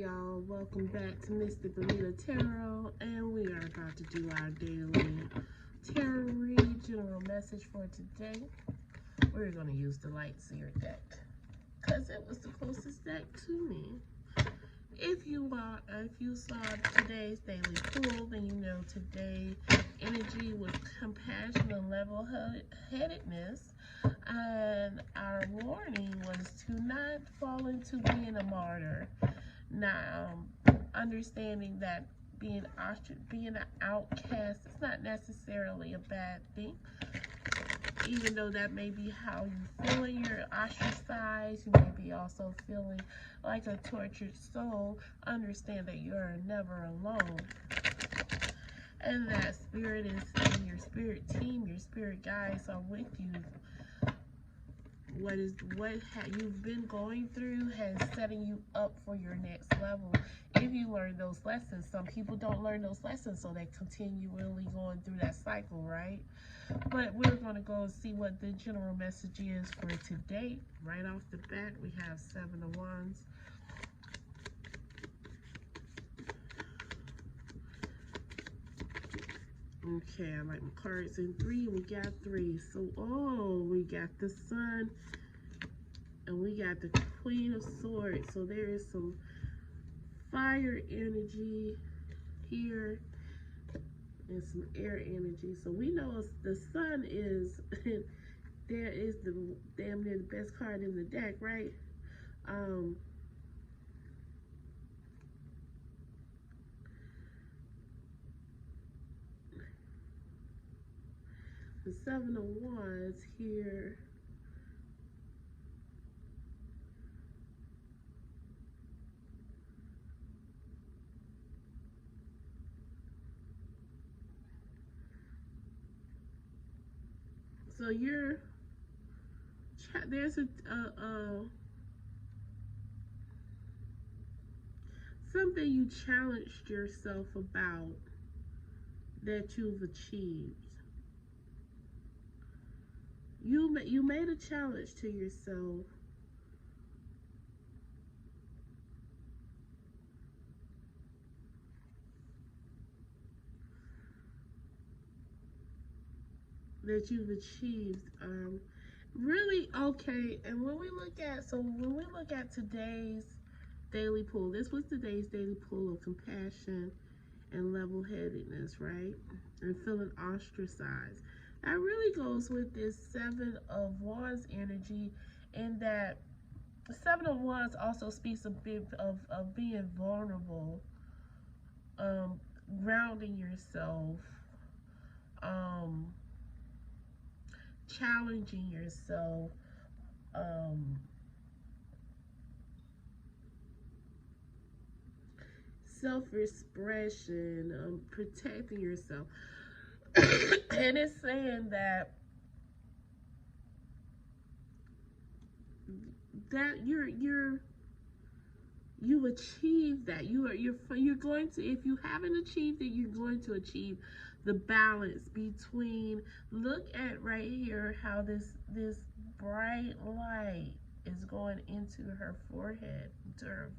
y'all, welcome back to Mystic Anita Tarot, and we are about to do our daily tarot read, general message for today. We're going to use the Lightseer deck because it was the closest deck to me. If you saw today's daily pull, then you know today energy was compassion and level-headedness, and our warning was to not fall into being a martyr. Now, understanding that being an outcast is not necessarily a bad thing, even though that may be how you feel. You're ostracized, you may be also feeling like a tortured soul. Understand that you're never alone, and that spirit is in your spirit team. Your spirit guides are with you. What you've been going through has setting you up for your next level. If you learn those lessons, some people don't learn those lessons, so they continually going through that cycle, right? But we're going to go and see what the general message is for today. Right off the bat, we have 7 of Wands. Okay, I like my cards in 3. We got 3. So, we got the Sun. And we got the Queen of Swords. So there is some fire energy here and some air energy. So we know the Sun is there is the damn near the best card in the deck, right? The 7 of Wands here. So there's something you challenged yourself about that you've achieved. You made a challenge to yourself that you've achieved. Really okay. And when we look at today's daily pull, this was today's daily pull of compassion and level-headedness, right? And feeling ostracized. That really goes with this 7 of Wands energy, in that 7 of Wands also speaks a bit of being vulnerable, grounding yourself, challenging yourself, self-expression, protecting yourself. And it's saying that you achieved that. You're going to, if you haven't achieved it, you're going to achieve the balance between, look at right here how this bright light is going into her forehead, into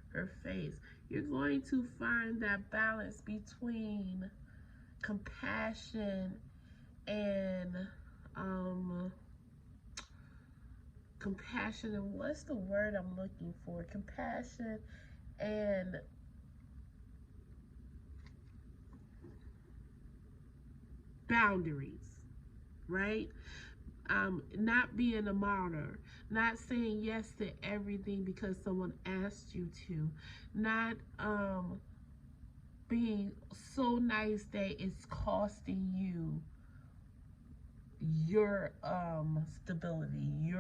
her face. You're going to find that balance between compassion and what's the word I'm looking for? Compassion and boundaries, right? Not being a martyr, not saying yes to everything because someone asked you to, not being so nice that it's costing you your stability,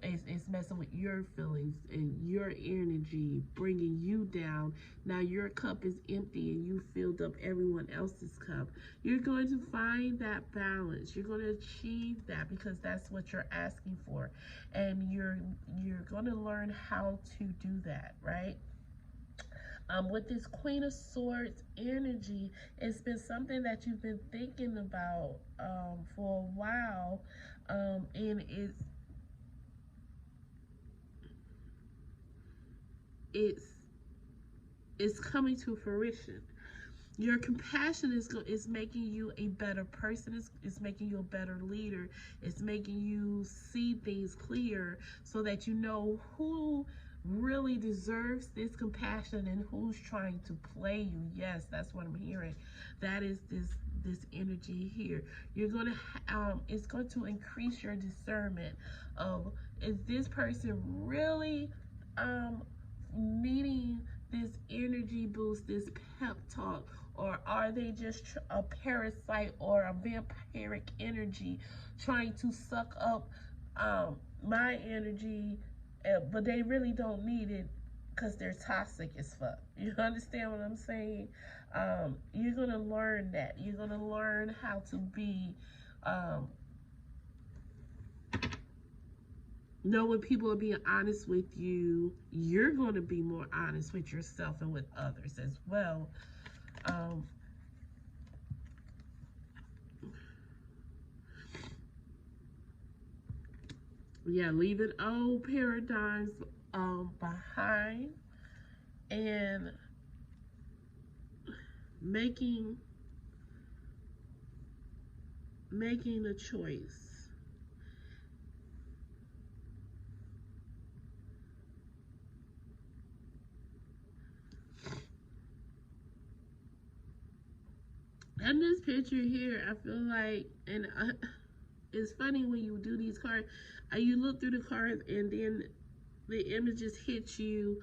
it's messing with your feelings and your energy, bringing you down. Now your cup is empty and you filled up everyone else's cup. You're going to find that balance. You're going to achieve that because that's what you're asking for, and you're going to learn how to do that, right? With this Queen of Swords energy, it's been something that you've been thinking about for a while, and it's is coming to fruition. Your compassion is making you a better person. It's making you a better leader. It's making you see things clear so that you know who really deserves this compassion and who's trying to play you. Yes, that's what I'm hearing. That is this energy here. You're gonna it's going to increase your discernment of, is this person really needing this energy boost, this pep talk, or are they just a parasite or a vampiric energy trying to suck up my energy, but they really don't need it because they're toxic as fuck. You understand what I'm saying? You're gonna learn that. You're gonna learn how to be know when people are being honest with you. You're going to be more honest with yourself and with others as well. Yeah, leaving old paradigms behind and making a choice. And this picture here, I feel like, and it's funny when you do these cards, you look through the cards and then the images hit you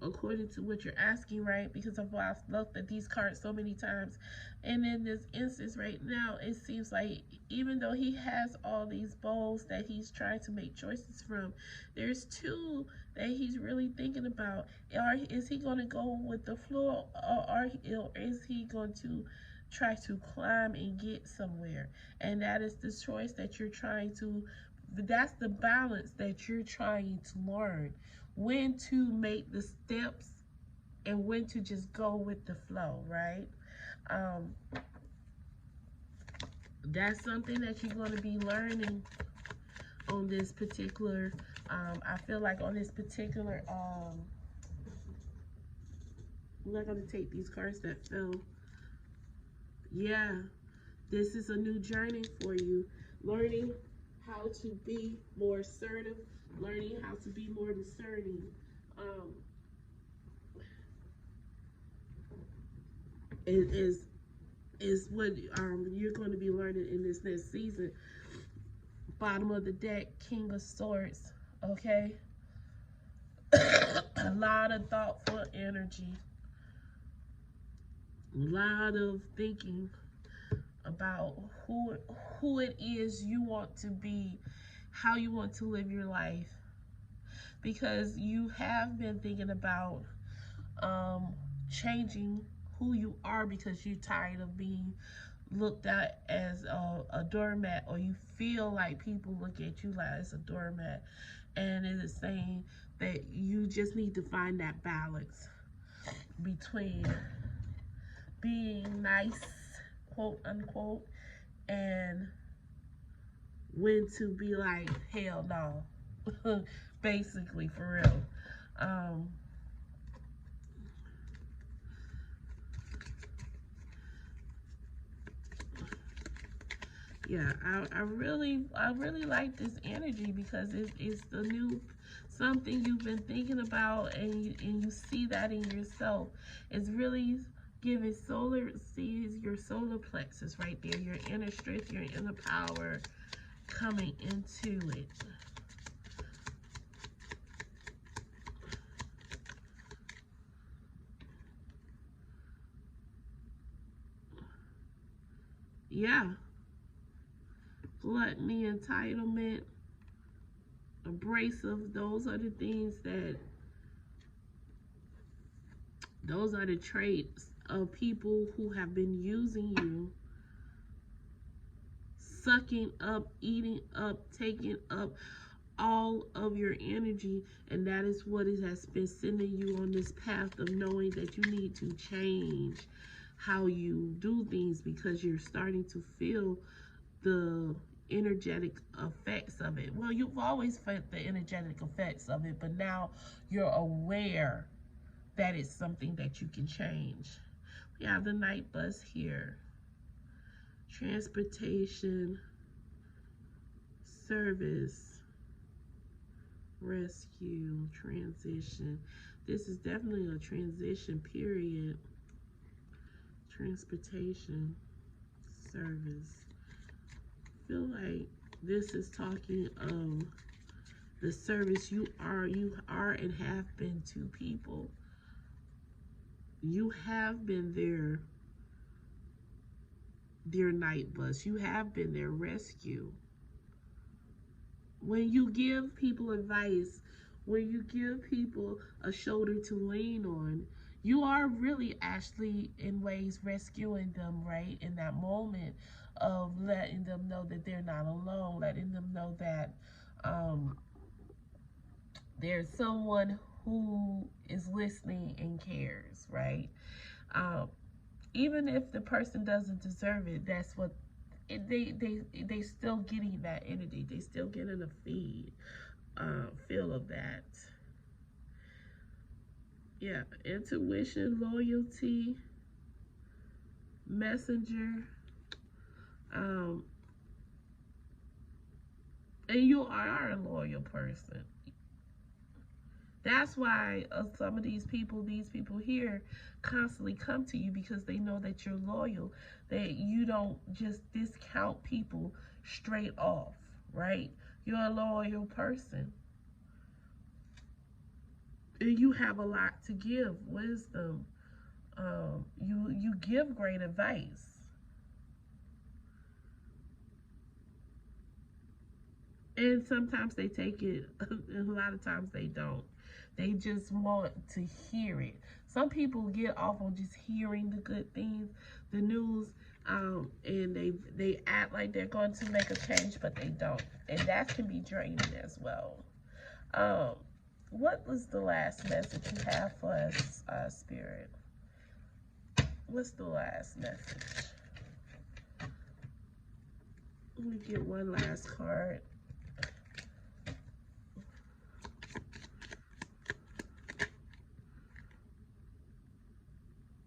according to what you're asking, right? Because I've looked at these cards so many times, and in this instance right now, it seems like even though he has all these bowls that he's trying to make choices from, there's two that he's really thinking about. Or is he going to go with the floor, or is he going to try to climb and get somewhere? And that is the choice that you're trying to, that's the balance that you're trying to learn, when to make the steps and when to just go with the flow, right? That's something that you're going to be learning on this particular, I feel like on this particular, I'm not going to take these cards that fell. Yeah, this is a new journey for you. Learning how to be more assertive, learning how to be more discerning. It is what you're going to be learning in this next season. Bottom of the deck, King of Swords. Okay, a lot of thoughtful energy, a lot of thinking about who it is you want to be, how you want to live your life, because you have been thinking about changing who you are because you're tired of being looked at as a doormat, or you feel like people look at you like it's a doormat. And it is saying that you just need to find that balance between being nice, quote unquote, and when to be like, hell no. Basically, for real. Yeah, I really like this energy because it's the new something you've been thinking about, and you see that in yourself. It's really giving sees your solar plexus right there, your inner strength, your inner power coming into it. Yeah, gluttony, entitlement, abrasive, those are the things that, those are the traits of people who have been using you, sucking up, eating up, taking up all of your energy. And that is what it has been sending you on this path of knowing that you need to change how you do things, because you're starting to feel the energetic effects of it. Well, you've always felt the energetic effects of it, but now you're aware that is something that you can change. We have the night bus here. Transportation, service, rescue, transition. This is definitely a transition period. Transportation, service. I feel like this is talking of the service you are and have been to people. You have been their night bus. You have been their rescue. When you give people advice, when you give people a shoulder to lean on, you are really actually in ways rescuing them, right? In that moment of letting them know that they're not alone, letting them know that there's someone who is listening and cares, right? Even if the person doesn't deserve it, that's what they still getting that energy. They still getting a feel of that. Yeah, intuition, loyalty, messenger, and you are a loyal person. That's why some of these people here constantly come to you, because they know that you're loyal, that you don't just discount people straight off, right? You're a loyal person. And you have a lot to give, wisdom. You give great advice. And sometimes they take it, and a lot of times they don't. They just want to hear it. Some people get off on just hearing the good things, the news, and they act like they're going to make a change, but they don't. And that can be draining as well. What was the last message you have for us, Spirit? What's the last message? Let me get one last card.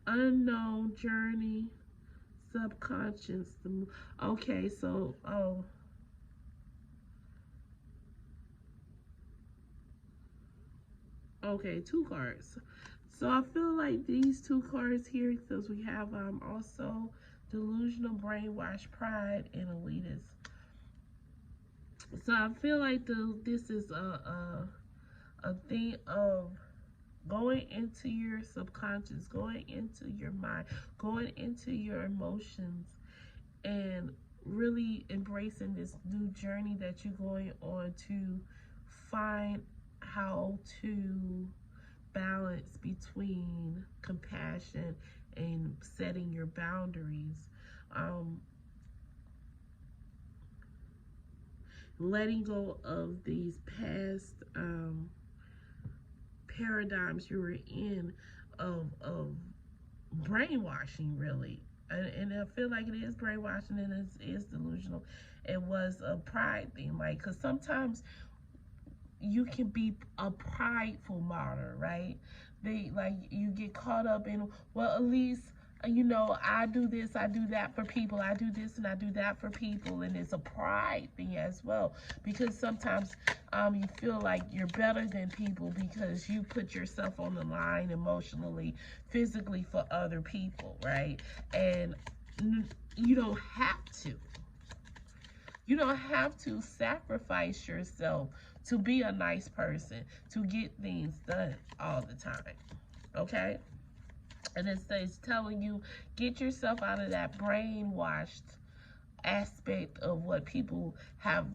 Unknown journey, subconscious. Okay, so, okay, 2 cards. So I feel like these 2 cards here, because we have also delusional, brainwash, pride, and elitist. So I feel like this is a thing of going into your subconscious, going into your mind, going into your emotions, and really embracing this new journey that you're going on to find how to balance between compassion and setting your boundaries. Letting go of these past paradigms you were in of brainwashing, really. And I feel like it is brainwashing, and it is delusional. It was a pride thing, like, because sometimes you can be a prideful martyr, right? You get caught up in, well, at least, you know, I do this, I do that for people, I do this and I do that for people, and it's a pride thing as well, because sometimes you feel like you're better than people because you put yourself on the line emotionally, physically for other people, right? And you don't have to. You don't have to sacrifice yourself to be a nice person, to get things done all the time, okay? And it's telling you, get yourself out of that brainwashed aspect of what people have,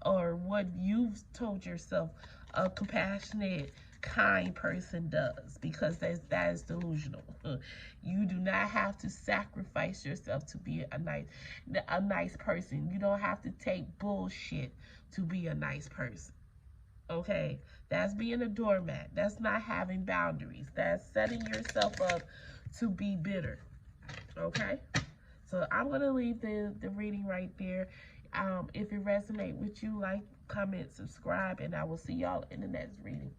or what you've told yourself a compassionate, kind person does, because that is delusional. You do not have to sacrifice yourself to be a nice person. You don't have to take bullshit to be a nice person. Okay, that's being a doormat. That's not having boundaries. That's setting yourself up to be bitter. Okay, so I'm going to leave the reading right there. If it resonates with you, like, comment, subscribe, and I will see y'all in the next reading.